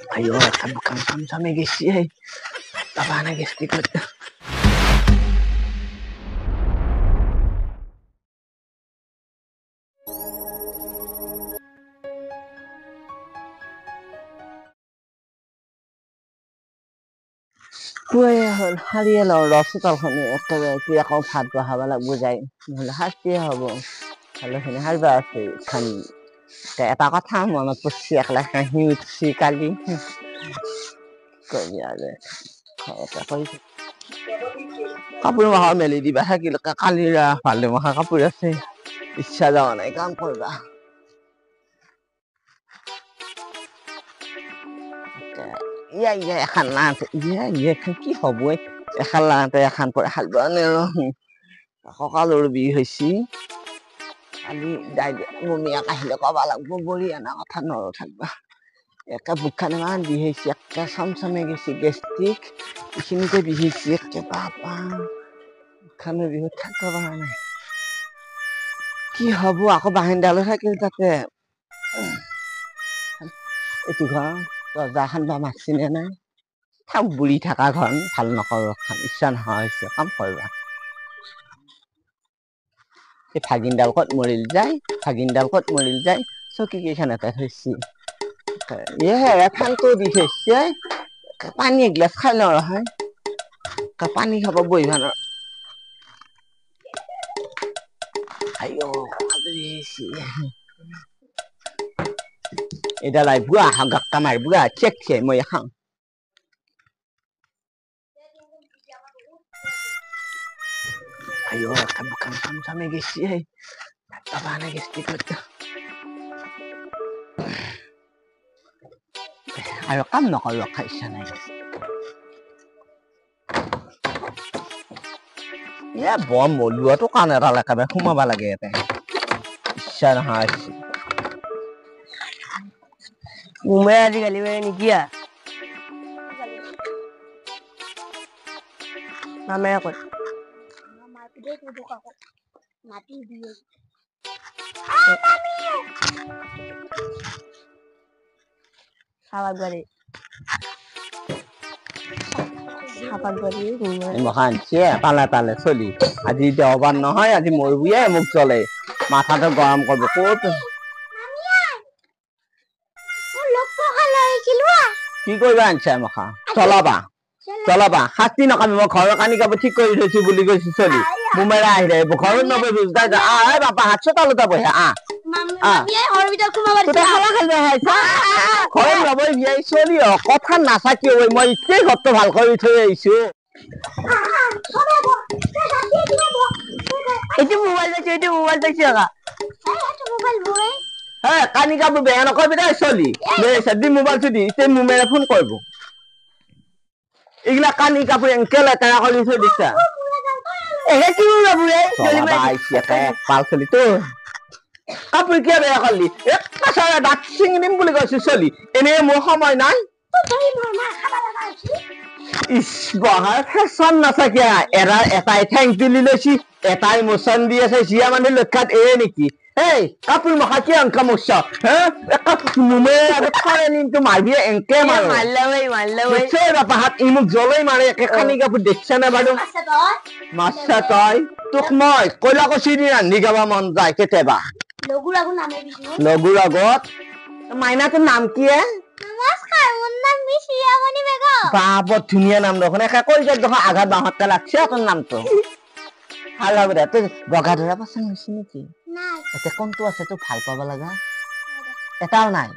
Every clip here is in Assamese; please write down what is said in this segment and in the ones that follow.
Ayo, kan bukan sama guys ya. Apa na guys ikut. Kuya hol haliya lo hospital khone একটা কুয়া কম ভাত বহাবা লাগবো যাই নহলে হাসতে হব হলো হেনে হারবা আছে খান এটা কথা মনত পড়ছি একলা কাহি উঠছি কালি কই আরে খাওয়াটা কই কাপড় মাখা মেলি দিবা থাকিল কালিরা ভালে মাখা কাপড় আছে ইচ্ছা যাওয়া নাই কাম করবা ইয়া এখন না ইয়া কি হব এখন লাতে এখন পরে হালবা নে সকালৰ বিষ হৈছি কালি যাই মমিয়া কাহিলে কবা লাগবো বৰি আনা কথা নৰ থাকবা একে বুকখান ইমান বিষ হৈছি একে চমচমে গেছি গেষ্ট্ৰিক এইখিনিতে বিষ হৈছি একে বাবা বুকখানৰ বিহত থাকিব পৰা নাই কি হব আকৌ বাহিন্দালৈ থাকিল তাতে এইটো ঘৰ দৰ্জা খান বা মাৰছি নে নাই থাক বুঢ়ী থকা ঘৰ ভাল নকৰো ইচ্ছা নোহোৱা হৈছে কাম কৰবা এই ভাগিনডাল ক'ত মৰিল যায় চকী কেইখন এটা থৈছি ফেনটো দি থৈছে পানী এগিলাচ খাই লওঁ হয় পানী খাব বহিবা ন এটা লাই বুঢ়া গাক্কা মাৰ বুঢ়া চেক মই খাওঁ ayo kan bukan sama guys ya apa na guys ikut ayo kam no kalau kaisa na guys ya bom molua to kanera la kabe khumaba lage ete ইচ্ছা নহয় মুম্বাই আজিকালি নিকিয়া মামে কত মাটি দিয়ে সাবাক বাড়ি মহান সে পালে চলি আজি দেওবাৰ নহয় আজি মৰবুয়ে মোক চলে মাথাটো গৰম কৰিব ক'ত কি কৰিবা আনছা মখা চলাবা শাস্তি নকামি মই ঘৰৰ কানি কাপোৰ ঠিক কৰি থৈছো বুলি কৈছো চলি মুমেৰা আহিলে ঘৰত নবহি বাপা হাত চোতালতে বহে ঘৰত নবহি বিয়াই চলি কথা নাচাকি মই ইতেই ঘৰটো ভাল কৰি থৈ আহিছো এইটো মোবাইল চাইছো কানি কাপোৰ বেয়া নকৰিবি দেই চলি দি মোবাইল চুদি এতিয়া মুমেৰা ফোন কৰিব এইগিলা কানি কাপোৰ এনেকে লেতেৰা কৰি থৈ দিছা পাল চলি তো কাপোৰ কিয় বেয়া কৰিলি দাঁত ছিঙি দিম বুলি কৈছো চলি এনে মোৰ সময় নাই ইচ বহাৰ ফেশ্বন নাথাকিয়া এটাই ঠেং তুলি লৈছি এটাই মোচন দি আছে জিয়া মানুহ লক্ষাত এয়ে নেকি এই কাপোৰ মখা কি অংক মোচ মাৰিবি এনেকে মাৰপাহাত ই মোক জ্বলাই মাৰে একে খানি কাপোৰ দেখছা নে বাৰু মাছা তই তোক মই কয়লা কচি দি ৰান্ধি গাব মন যায় কেতিয়াবা লগুৰ আগত মাইনাটোৰ নাম কি বৰ ধুনীয়া নাম দেখোন একে কলজাত দেখোন আঘাত বাঁহতে লাগছে তোৰ নামটো ভাল হ'ব দে তই বগা ধৰা পচন্দ হৈছে নেকি এতিয়া কোনটো আছে তোক ভাল পাব লগা এটাও নাই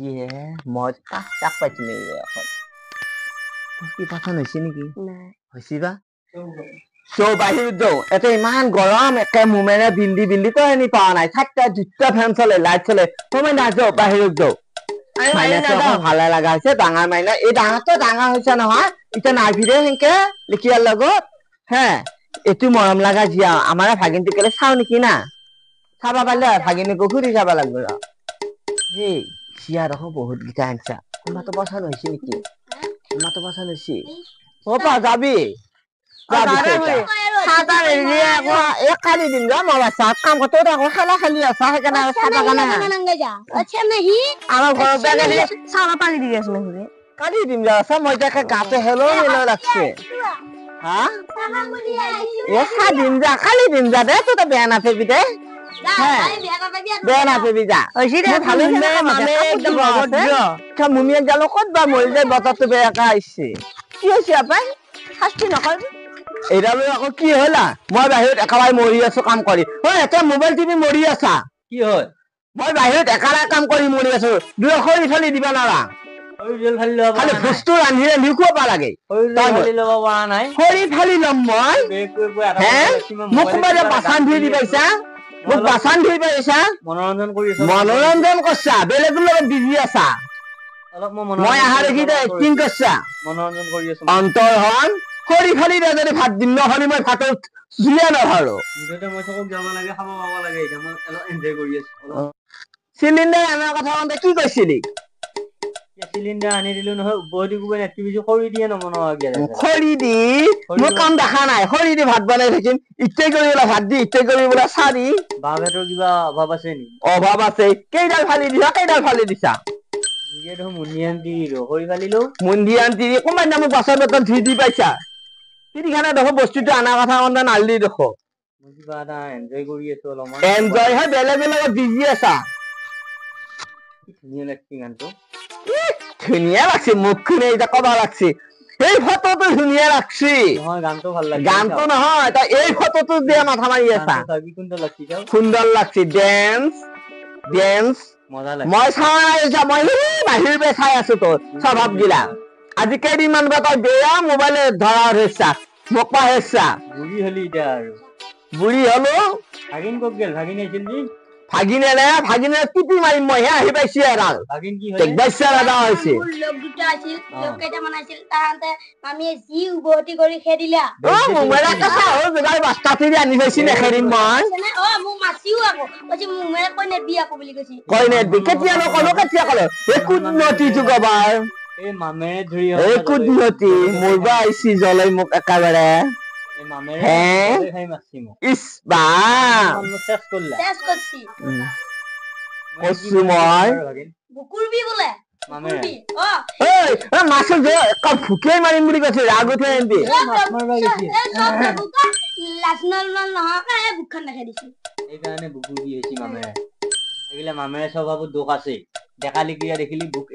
ইয়ে মই তাক পাইছো এখন কি পচন্দ হৈছে নেকি হৈছে বা বাহিৰত যাওঁ এতিয়া ইমান গৰম একে মুমেৰে বিল্দি তই এনে পোৱা নাই 4টা ফেন চলে লাইট চলে মই নাযাওঁ বাহিৰত যাওঁ ভালে লগা হৈছে ডাঙৰ মাইনা এই ডাঙৰটো ডাঙৰ হৈছে নহয় এতিয়া নাভিৰে সেনেকে লিখিয়াৰ লগত হে এইটো মৰম লগা জিয়া আমাৰ ভাগিনটো কেলে চাও নেকি না চাবা পাৰিলে ভাগিনীকো ঘূৰি যাব লাগিব সেই জিয়া দেখো বহুত গীতা আনছা তোমাৰতো পচন্দ হৈছে নেকি তোমাৰতো পচন্দ হৈছে অপা যাবি কালি দিন যা মই চাহ কাম করতে খেলা খেলি আছা সেইকাৰণে আমাৰ ঘৰত চাবা পানি দি আছে কালি দিম যা আছে মই তাকে গাতে হেলো মিলো লাগছে হা এ সা দিম যা কালি দিম যা দে তো বেয়া না পেবি দে বেয়া না পেবি যা হৈছে দে ভালো মানে একদম মুমিয়ে গেল কত বা মৰি যায় বতৰটো বেয়াকা আহিছে কি হৈছে আপাই শাস্তি নকৰিবি এইডাল আকৌ কি হলা মই বাহিৰত একেবাৰে মৰি আছো কাম কৰি ঐ এটা মোবাইল টিভি মৰি আছা কি হয় মই বাহিৰত একেবাৰে কাম কৰি মৰি আছো দুই খৰি ফালি দিবা নাৰা খালি ভোজটো ৰান্ধি ৰান্ধি খুৱাব লাগে খৰি ফালি ল'ম মই হে মোক কোনোবাই বাচান ধুই দি পাইছা মোক বাচান ধুই পাইছা মনোৰঞ্জন কৰছা বেলেগৰ লগত বিজি আছা মই আহা দেখি এক্টিং কৰছা অন্তৰখন খৰি ফালি দে যদি ভাত দিম নহ'লে মই ভাতত জুলিয়া নধৰো চিলিণ্ডাৰ আনাৰ কথা কওঁতে কি কৈছিলি চিলিণ্ডাৰ আনি দিলো নহয় উভতি কোবাই নেট টিভি খৰি দিয়ে নবনোৱা খৰি দি মোৰ কাম দেখা নাই খৰি দি ভাত বনাই থাকিম ইত্যে কৰি বোলে ভাত দি ইত্যে কৰি বোলে চাৰি বাঁহ বেতৰ কিবা অভাৱ আছে নেকি অভাৱ আছে কেইডাল ফালি দিছা মুন্দি আন্টি খৰি ফালিলো মুন্দি আন্টি কোনোবাই মোক বাছৰ বটল ধুই দি পাইছা তিনিখানা দেখো বস্তুটো অনাৰ কথা কওঁতে নালদি দেখো কিবা এটা এনজয় কৰি আছো অলপমান এনজয় হে বেলেগৰ লগত বিজি আছা ধুনীয়া লাগছে গানটো ধুনীয়া লাগছে মুখখনে এতিয়া কবা লাগছে এই ফটোটো ধুনীয়া লাগছে নহয় গানটো ভাল লাগছে গানটো নহয় তই এই ফটোটো দিয়ে মাথা মাৰি আছা সুন্দৰ লাগছে ডেন্স মজা লাগছে মই মই বাহিৰ পে চাই আছো তোৰ স্বভাৱ গিলা আজি কেইদিনমান তই বেয়া মোবাইলে ধৰা হৈছা মোক পাহেছা বুঢ়ী হলি এতিয়া আৰু বুঢ়ী হলো ভাগিন ক'ত গেল ভাগিন আহিছিল যি ভাগিনে টিপি মাৰিম মই হে আহি পাইছি এৰাল ভাগিন কি বাচ্চা ৰাজা হৈছে লোক দুটা আছিল লোক কেইটামান আছিল তাহাঁতে মামীয়ে যি উভতি কৰি খেদিলা মোবাইল কথা হ'ল জোগাই বাস্তা ফিৰি আনি পাইছি নেখেৰিম মই মোক মাছিও আকৌ কৈছে মোমেৰে কৈ নেবি আকৌ বুলি কৈছি কয় নেবি কেতিয়া কলে এই কুদনতিটো কবাৰ এই মামেৰে ধৰি এই কুদনতি মৰবা আহিছি জ্বলাই মোক একেবাৰে ইছ বা কৈছো মই বুকুৰবি বোলে মাছৰ ভুকে মাৰিম বুলি কৈছে ৰাগ উঠে এনটি সেইকাৰণে বুকু দি আহিছি মামেৰে এইগিলা মামেৰে স্বভাৱত দুখ আছে ডেকালি ক্ৰিয়া দেখিলি বুক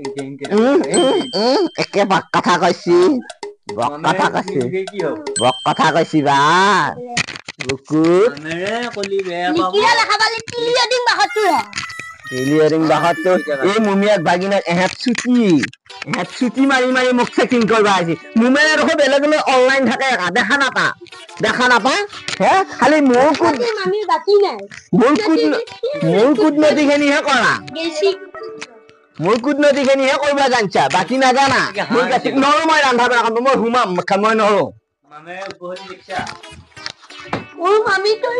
একে বাক কথা কৈছি বক কথা কৈছি বা বুকুত এই মুমিয়াক বাগিনাক এহেঁত ছুটি মাৰি মাৰি মোক চেকিং কৰবা আহিছি মুমিয়াৰ দেখো বেলেগলৈ অনলাইন থাকে দেখা নাপা হে খালি মোৰ কুদনতি খিনিহে কৰা মোৰ কুদনতি খিনিহে কৰিবা জানছা বাকী নাজানা নৰো মই ৰান্ধা বেয়া কাম মই সোমাম মই নৰো মামেৰে উপহতি দেখিছা মামি তই